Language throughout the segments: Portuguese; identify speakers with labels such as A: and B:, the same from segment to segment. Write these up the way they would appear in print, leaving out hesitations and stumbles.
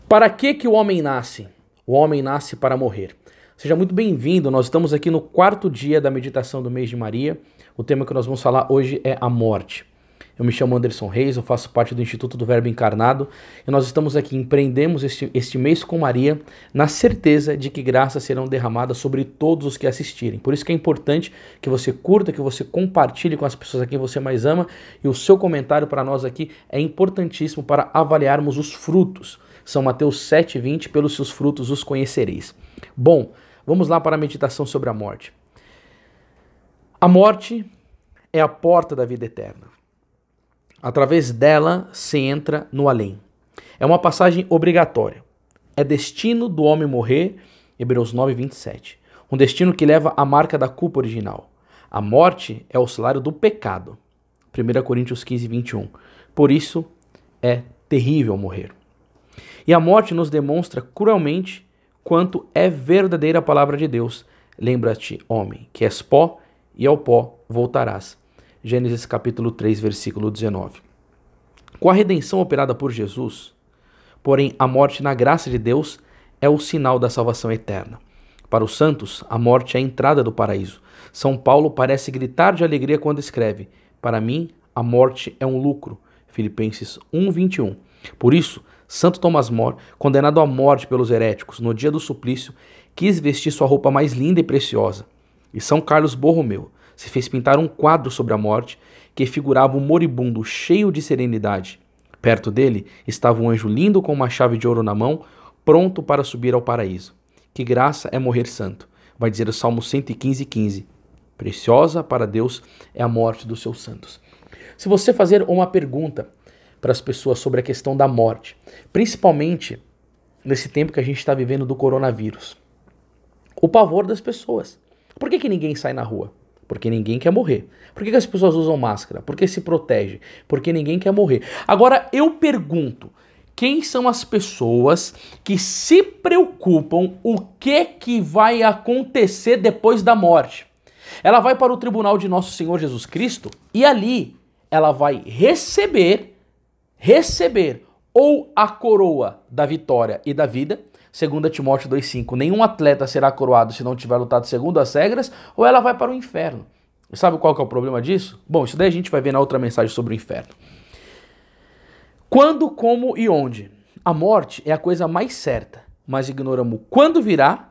A: Para que o homem nasce? O homem nasce para morrer. Seja muito bem-vindo, nós estamos aqui no quarto dia da meditação do mês de Maria. O tema que nós vamos falar hoje é a morte. Eu me chamo Anderson Reis, eu faço parte do Instituto do Verbo Encarnado e nós estamos aqui, empreendemos este mês com Maria na certeza de que graças serão derramadas sobre todos os que assistirem. Por isso que é importante que você curta, que você compartilhe com as pessoas a quem você mais ama e o seu comentário para nós aqui é importantíssimo para avaliarmos os frutos. São Mateus 7,20, pelos seus frutos os conhecereis. Bom, vamos lá para a meditação sobre a morte. A morte é a porta da vida eterna. Através dela se entra no além. É uma passagem obrigatória. É destino do homem morrer, Hebreus 9,27. Um destino que leva a marca da culpa original. A morte é o salário do pecado, 1 Coríntios 15,21. Por isso é terrível morrer. E a morte nos demonstra cruelmente quanto é verdadeira a palavra de Deus. Lembra-te, homem, que és pó e ao pó voltarás. Gênesis capítulo 3, versículo 19. Com a redenção operada por Jesus, porém a morte na graça de Deus é o sinal da salvação eterna. Para os santos, a morte é a entrada do paraíso. São Paulo parece gritar de alegria quando escreve: para mim, a morte é um lucro. Filipenses 1,21. Por isso, Santo Tomás More, condenado à morte pelos heréticos no dia do suplício, quis vestir sua roupa mais linda e preciosa. E São Carlos Borromeu se fez pintar um quadro sobre a morte que figurava um moribundo cheio de serenidade. Perto dele estava um anjo lindo com uma chave de ouro na mão, pronto para subir ao paraíso. Que graça é morrer santo, vai dizer o Salmo 115,15. Preciosa para Deus é a morte dos seus santos. Se você fazer uma pergunta para as pessoas sobre a questão da morte, principalmente nesse tempo que a gente está vivendo do coronavírus, o pavor das pessoas. Por que ninguém sai na rua? Porque ninguém quer morrer. Por que as pessoas usam máscara? Porque se protege. Porque ninguém quer morrer. Agora eu pergunto, quem são as pessoas que se preocupam o que vai acontecer depois da morte? Ela vai para o tribunal de Nosso Senhor Jesus Cristo e ali ela vai receber ou a coroa da vitória e da vida, 2 Timóteo 2,5, nenhum atleta será coroado se não tiver lutado segundo as regras, ou ela vai para o inferno. E sabe qual que é o problema disso? Bom, isso daí a gente vai ver na outra mensagem sobre o inferno. Quando, como e onde? A morte é a coisa mais certa, mas ignoramos quando virá,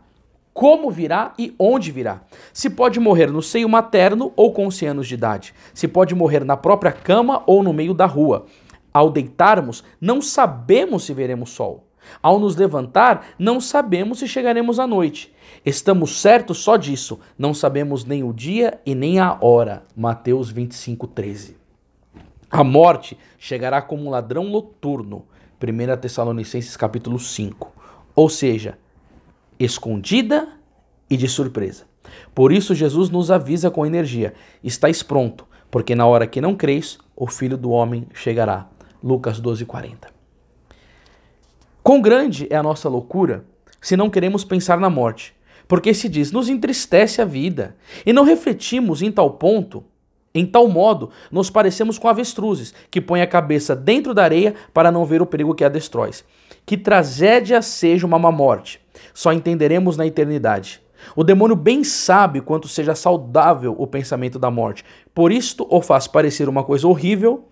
A: como virá e onde virá. Se pode morrer no seio materno ou com 100 anos de idade. Se pode morrer na própria cama ou no meio da rua. Ao deitarmos, não sabemos se veremos sol. Ao nos levantar, não sabemos se chegaremos à noite. Estamos certos só disso, não sabemos nem o dia e nem a hora. Mateus 25,13. A morte chegará como um ladrão noturno. 1 Tessalonicenses capítulo 5. Ou seja, escondida e de surpresa. Por isso Jesus nos avisa com energia: estais pronto, porque na hora que não creis, o Filho do Homem chegará. Lucas 12,40. Quão grande é a nossa loucura se não queremos pensar na morte, porque se diz, nos entristece a vida, e não refletimos em tal ponto, em tal modo, nos parecemos com avestruzes, que põem a cabeça dentro da areia para não ver o perigo que a destrói. Que tragédia seja uma má morte, só entenderemos na eternidade. O demônio bem sabe quanto seja saudável o pensamento da morte, por isto o faz parecer uma coisa horrível,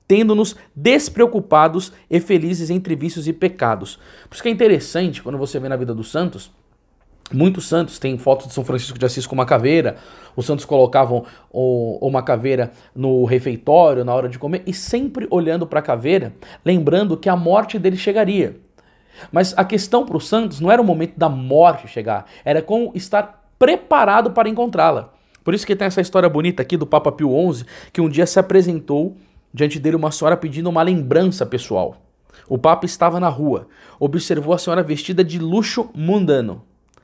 A: tendo-nos despreocupados e felizes entre vícios e pecados. Por isso que é interessante, quando você vê na vida dos santos, muitos santos têm fotos de São Francisco de Assis com uma caveira, os santos colocavam uma caveira no refeitório, na hora de comer, e sempre olhando para a caveira, lembrando que a morte dele chegaria. Mas a questão para os santos não era o momento da morte chegar, era como estar preparado para encontrá-la. Por isso que tem essa história bonita aqui do Papa Pio XI, que um dia se apresentou diante dele uma senhora pedindo uma lembrança pessoal. O Papa estava na rua, observou a senhora vestida de luxo mundano.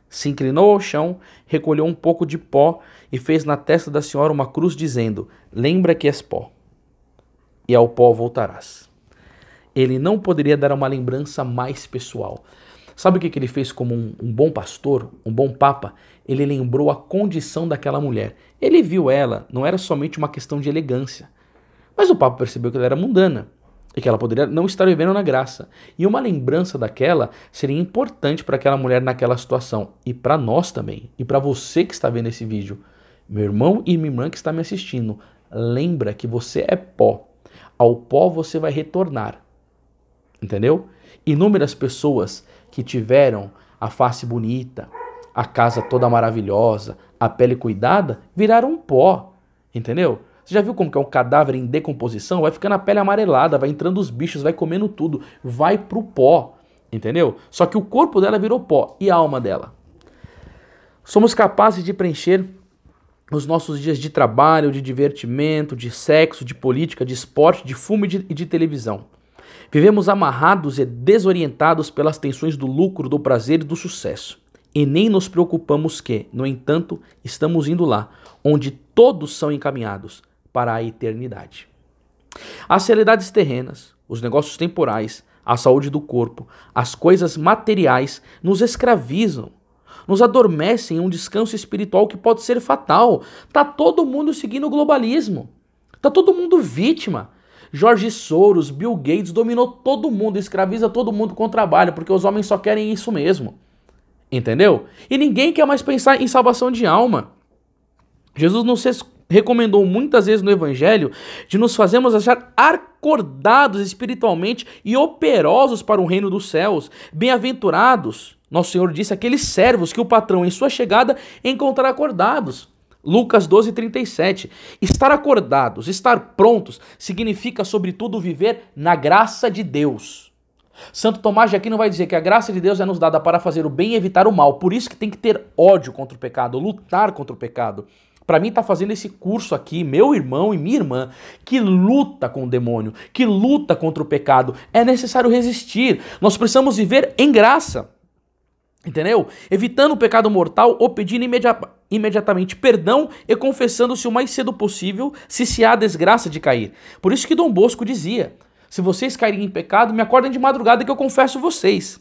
A: Se inclinou ao chão, recolheu um pouco de pó e fez na testa da senhora uma cruz dizendo: lembra que és pó, e ao pó voltarás. Ele não poderia dar uma lembrança mais pessoal. Sabe o que ele fez como um bom pastor, um bom papa? Ele lembrou a condição daquela mulher. Ele viu ela, não era somente uma questão de elegância. Mas o Papa percebeu que ela era mundana. e que ela poderia não estar vivendo na graça. E uma lembrança daquela seria importante para aquela mulher naquela situação. E para nós também. E para você que está vendo esse vídeo. Meu irmão e minha irmã que está me assistindo. Lembra que você é pó. Ao pó você vai retornar. Entendeu? Inúmeras pessoas que tiveram a face bonita, a casa toda maravilhosa, a pele cuidada, viraram um pó. Entendeu? Você já viu como que é um cadáver em decomposição? Vai ficando a pele amarelada, vai entrando os bichos, vai comendo tudo, vai pro pó, entendeu? Só que o corpo dela virou pó e a alma dela. Somos capazes de preencher os nossos dias de trabalho, de divertimento, de sexo, de política, de esporte, de filme e de televisão. Vivemos amarrados e desorientados pelas tensões do lucro, do prazer e do sucesso. E nem nos preocupamos que, no entanto, estamos indo lá, onde todos são encaminhados para a eternidade. As realidades terrenas, os negócios temporais, a saúde do corpo, as coisas materiais nos escravizam, nos adormecem em um descanso espiritual que pode ser fatal. Tá todo mundo seguindo o globalismo. Tá todo mundo vítima. Jorge Soros, Bill Gates dominou todo mundo, escraviza todo mundo com trabalho, porque os homens só querem isso mesmo. Entendeu? E ninguém quer mais pensar em salvação de alma. Jesus nos recomendou muitas vezes no Evangelho de nos fazermos achar acordados espiritualmente e operosos para o reino dos céus. Bem-aventurados, nosso Senhor disse, aqueles servos que o patrão em sua chegada encontrará acordados. Lucas 12:37. Estar acordados, estar prontos, significa sobretudo viver na graça de Deus. Santo Tomás de Aquino vai dizer que a graça de Deus é nos dada para fazer o bem e evitar o mal. Por isso que tem que ter ódio contra o pecado, lutar contra o pecado. Para mim tá fazendo esse curso aqui, meu irmão e minha irmã, que luta com o demônio, que luta contra o pecado. É necessário resistir. Nós precisamos viver em graça. Entendeu? Evitando o pecado mortal ou pedindo imediatamente perdão e confessando-se o mais cedo possível se há desgraça de cair. Por isso que Dom Bosco dizia, se vocês caírem em pecado, me acordem de madrugada que eu confesso vocês.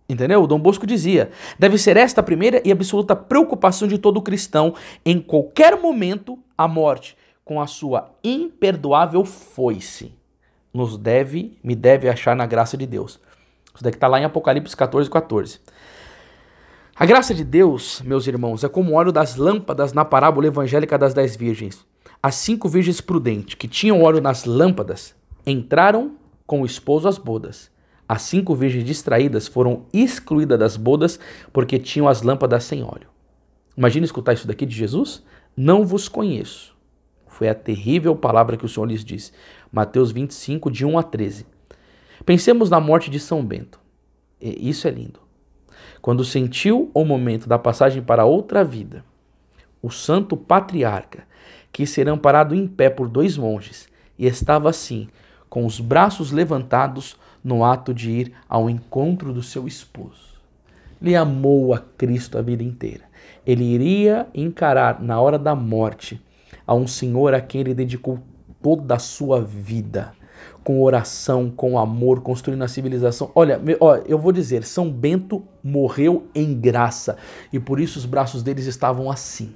A: Entendeu? Dom Bosco dizia, deve ser esta a primeira e absoluta preocupação de todo cristão, em qualquer momento, a morte, com a sua imperdoável foice, me deve achar na graça de Deus. Isso daqui está lá em Apocalipse 14:14. A graça de Deus, meus irmãos, é como o óleo das lâmpadas na parábola evangélica das 10 virgens. As 5 virgens prudentes que tinham óleo nas lâmpadas entraram com o esposo às bodas. As 5 virgens distraídas foram excluídas das bodas porque tinham as lâmpadas sem óleo. Imagina escutar isso daqui de Jesus? Não vos conheço. Foi a terrível palavra que o Senhor lhes disse. Mateus 25, de 1 a 13. Pensemos na morte de São Bento. E isso é lindo. Quando sentiu o momento da passagem para outra vida, o santo patriarca quis ser amparado em pé por 2 monges e estava assim, com os braços levantados no ato de ir ao encontro do seu esposo. Ele amou a Cristo a vida inteira. Ele iria encarar na hora da morte a um Senhor a quem ele dedicou toda a sua vida, com oração, com amor, construindo a civilização. Olha, eu vou dizer, São Bento morreu em graça e por isso os braços deles estavam assim.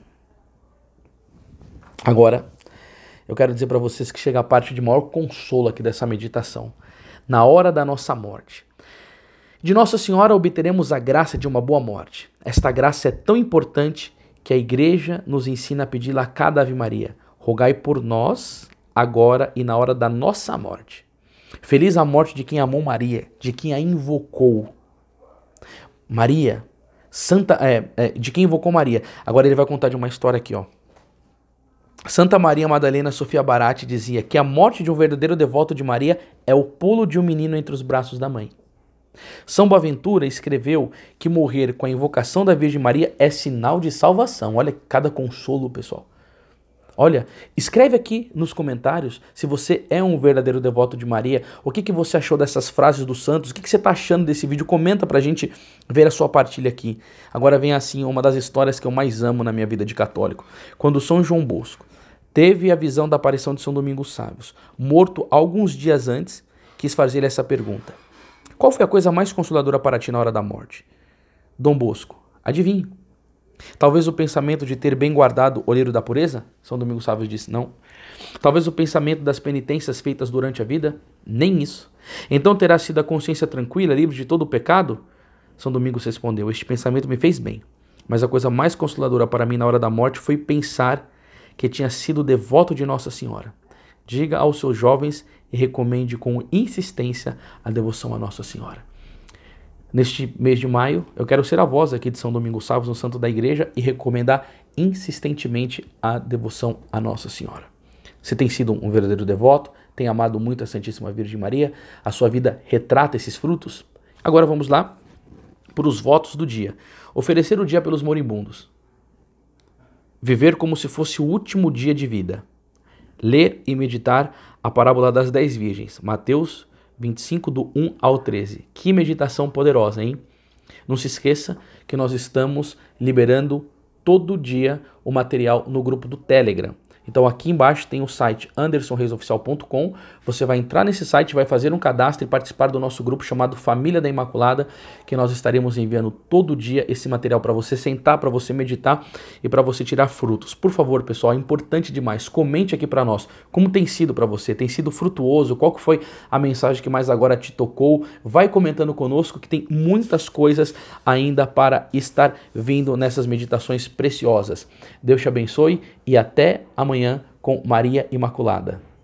A: Agora, eu quero dizer para vocês que chega a parte de maior consolo aqui dessa meditação. Na hora da nossa morte, de Nossa Senhora obteremos a graça de uma boa morte. Esta graça é tão importante que a Igreja nos ensina a pedi-la a cada Ave Maria. Rogai por nós, agora e na hora da nossa morte. Feliz a morte de quem amou Maria, de quem a invocou. Maria, de quem invocou Maria. Agora ele vai contar de uma história aqui, ó. Santa Maria Madalena Sofia Barati dizia que a morte de um verdadeiro devoto de Maria é o pulo de um menino entre os braços da mãe. São Boaventura escreveu que morrer com a invocação da Virgem Maria é sinal de salvação. Olha cada consolo, pessoal. Olha, escreve aqui nos comentários se você é um verdadeiro devoto de Maria, o que você achou dessas frases dos santos, o que você está achando desse vídeo, comenta pra gente ver a sua partilha aqui. Agora vem assim uma das histórias que eu mais amo na minha vida de católico. Quando São João Bosco teve a visão da aparição de São Domingos Sábios, morto alguns dias antes, quis fazer-lhe essa pergunta. Qual foi a coisa mais consoladora para ti na hora da morte? Dom Bosco, adivinhe. Talvez o pensamento de ter bem guardado o olheiro da pureza? São Domingos Sábios disse não. Talvez o pensamento das penitências feitas durante a vida? Nem isso. Então terá sido a consciência tranquila, livre de todo o pecado? São Domingos respondeu: este pensamento me fez bem, mas a coisa mais consoladora para mim na hora da morte foi pensar que tinha sido devoto de Nossa Senhora. Diga aos seus jovens e recomende com insistência a devoção a Nossa Senhora. Neste mês de maio, eu quero ser a voz aqui de São Domingos Savos, no Santo da Igreja, e recomendar insistentemente a devoção a Nossa Senhora. Você tem sido um verdadeiro devoto, tem amado muito a Santíssima Virgem Maria, a sua vida retrata esses frutos? Agora vamos lá para os votos do dia. Oferecer o dia pelos moribundos. Viver como se fosse o último dia de vida. Ler e meditar a parábola das 10 virgens. Mateus 25, do 1 ao 13. Que meditação poderosa, hein? Não se esqueça que nós estamos liberando todo dia o material no grupo do Telegram. Então aqui embaixo tem o site andersonreisoficial.com. Você vai entrar nesse site, vai fazer um cadastro e participar do nosso grupo chamado Família da Imaculada, que nós estaremos enviando todo dia esse material para você sentar, para você meditar e para você tirar frutos. Por favor, pessoal, é importante demais. Comente aqui para nós como tem sido para você. Tem sido frutuoso? Qual que foi a mensagem que mais agora te tocou? Vai comentando conosco que tem muitas coisas ainda para estar vindo nessas meditações preciosas. Deus te abençoe e até amanhã com Maria Imaculada.